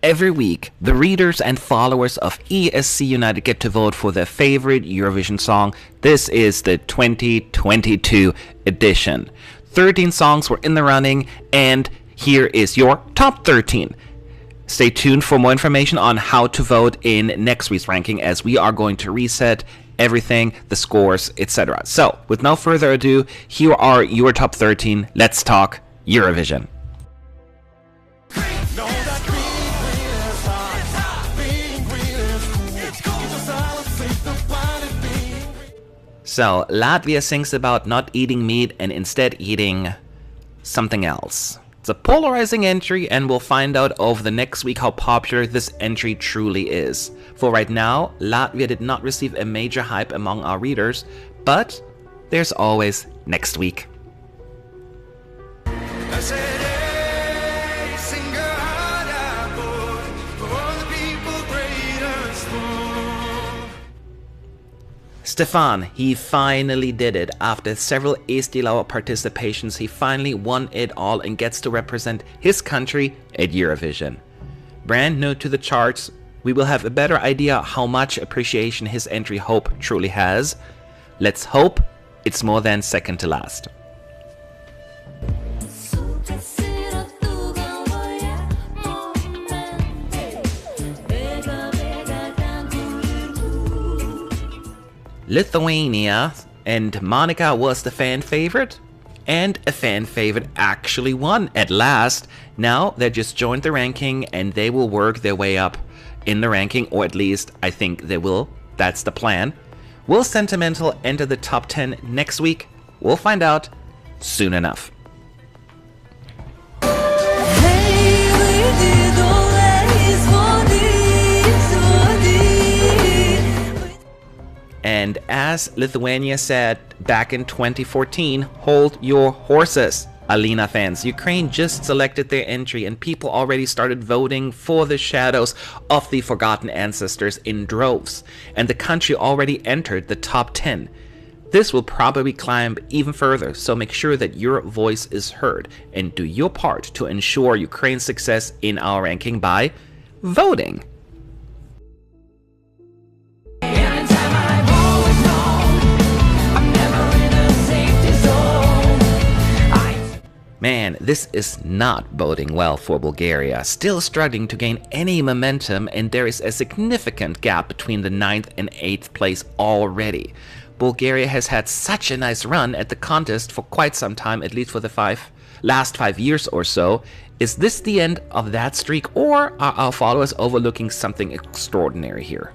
every week, the readers and followers of ESC United get to vote for their favorite Eurovision song. This is the 2022 edition. 13 songs were in the running, and here is your top 13. Stay tuned for more information on how to vote in next week's ranking, as we are going to reset everything, the scores, etc. So, with no further ado, here are your top 13. Let's talk Eurovision. So, Latvia sings about not eating meat and instead eating something else. It's a polarizing entry, and we'll find out over the next week how popular this entry truly is. For right now, Latvia did not receive a major hype among our readers, but there's always next week. Stefan, he finally did it. After several Eesti Laulu participations, he finally won it all and gets to represent his country at Eurovision. Brand new to the charts, we will have a better idea how much appreciation his entry hope truly has. Let's hope it's more than second to last. Lithuania, and Monika was the fan favorite, and a fan favorite actually won at last. Now they just joined the ranking, and they will work their way up in the ranking, or at least I think they will. That's the plan. Will Sentimental enter the top 10 next week? We'll find out soon enough. And as Lithuania said back in 2014, hold your horses, Alina fans. Ukraine just selected their entry, and people already started voting for the shadows of the forgotten ancestors in droves. And the country already entered the top 10. This will probably climb even further, so make sure that your voice is heard and do your part to ensure Ukraine's success in our ranking by voting. Man, this is not boding well for Bulgaria, still struggling to gain any momentum, and there is a significant gap between the 9th and 8th place already. Bulgaria has had such a nice run at the contest for quite some time, at least for the last 5 years or so. Is this the end of that streak, or are our followers overlooking something extraordinary here?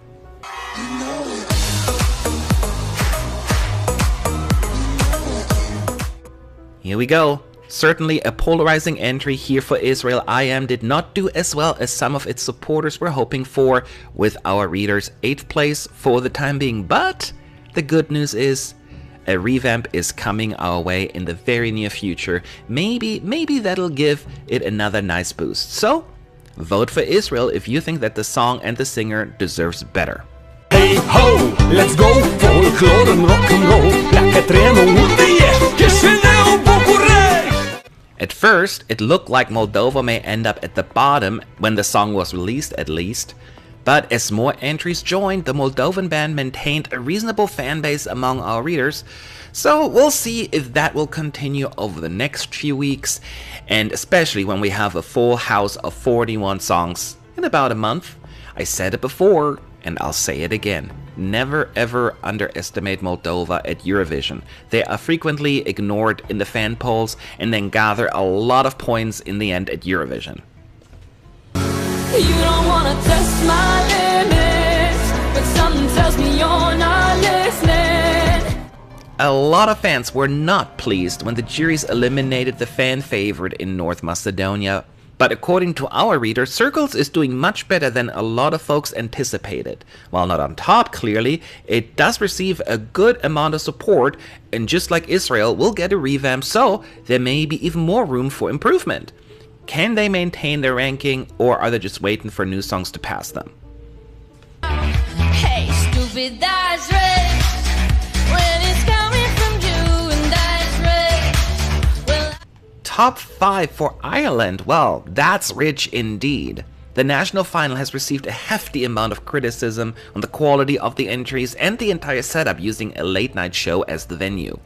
Here we go. Certainly a polarizing entry here for Israel. IM did not do as well as some of its supporters were hoping for, with our readers 8th place for the time being. But the good news is a revamp is coming our way in the very near future. Maybe that'll give it another nice boost. So vote for Israel if you think that the song and the singer deserves better. Hey ho, let's go, folklore and rock and roll, like a Trenulețul. At first, it looked like Moldova may end up at the bottom when the song was released, at least. But as more entries joined, the Moldovan band maintained a reasonable fan base among our readers. So we'll see if that will continue over the next few weeks, and especially when we have a full house of 41 songs in about a month. I said it before, and I'll say it again. Never ever underestimate Moldova at Eurovision. They are frequently ignored in the fan polls and then gather a lot of points in the end at Eurovision. You don't wanna test my limits, but something tells me you're not listening. A lot of fans were not pleased when the juries eliminated the fan favorite in North Macedonia. But according to our reader, Circles is doing much better than a lot of folks anticipated. While not on top, clearly, it does receive a good amount of support, and just like Israel, will get a revamp, so there may be even more room for improvement. Can they maintain their ranking, or are they just waiting for new songs to pass them? Hey, stupid, that's rich. When it's coming from you, and that's rich. Well, Top 5 for Ireland. Well, that's rich indeed. The national final has received a hefty amount of criticism on the quality of the entries and the entire setup using a late-night show as the venue.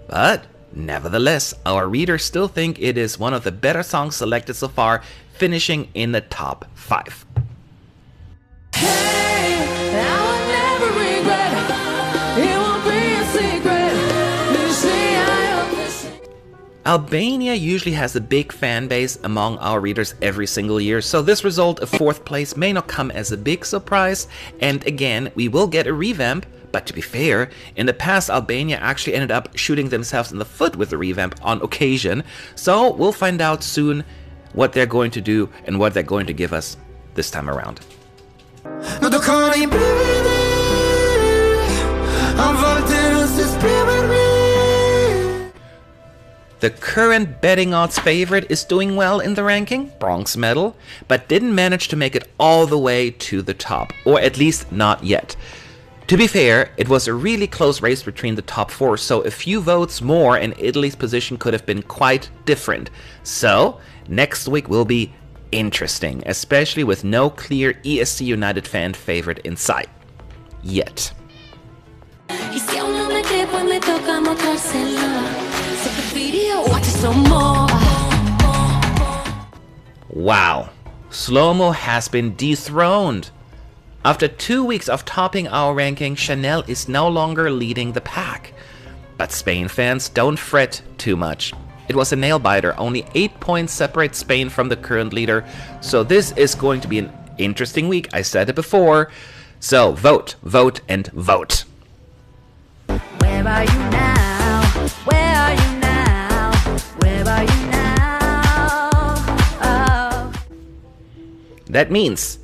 But nevertheless, our readers still think it is one of the better songs selected so far, finishing in the top 5. Hey, I will never regret. It won't be a secret. You see, I appreciate. Albania usually has a big fan base among our readers every single year, so this result of 4th place may not come as a big surprise, and again, we will get a revamp. But to be fair, in the past Albania actually ended up shooting themselves in the foot with the revamp on occasion, so we'll find out soon what they're going to do and what they're going to give us this time around. The current betting odds favorite is doing well in the ranking, bronze medal, but didn't manage to make it all the way to the top, or at least not yet. To be fair, it was a really close race between the top 4, so a few votes more and Italy's position could have been quite different. So, next week will be interesting, especially with no clear ESC United fan favorite in sight. Yet. Wow, Slow-Mo has been dethroned. After 2 weeks of topping our ranking, Chanel is no longer leading the pack. But Spain fans, don't fret too much. It was a nail-biter, only 8 points separate Spain from the current leader, so this is going to be an interesting week, I said it before. So vote, vote, and vote. Where are you now? Where are you now? Where are you now? Oh. That means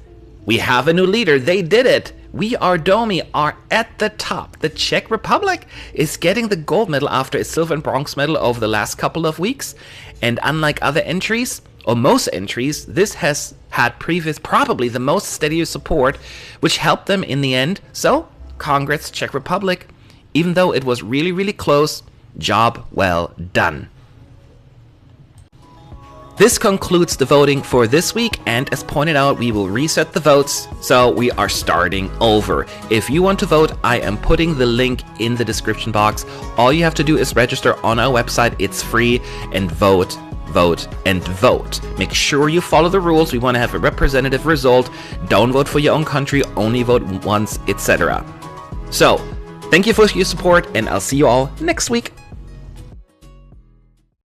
we have a new leader. They did it. We are Domi are at the top. The Czech Republic is getting the gold medal after a silver and bronze medal over the last couple of weeks. And unlike other entries, or most entries, this has had probably the most steady support, which helped them in the end. So, congrats Czech Republic. Even though it was really, really close, job well done. This concludes the voting for this week, and as pointed out, we will reset the votes, so we are starting over. If you want to vote, I am putting the link in the description box. All you have to do is register on our website, it's free, and vote, vote, and vote. Make sure you follow the rules. We want to have a representative result. Don't vote for your own country, only vote once, etc. So, thank you for your support, and I'll see you all next week.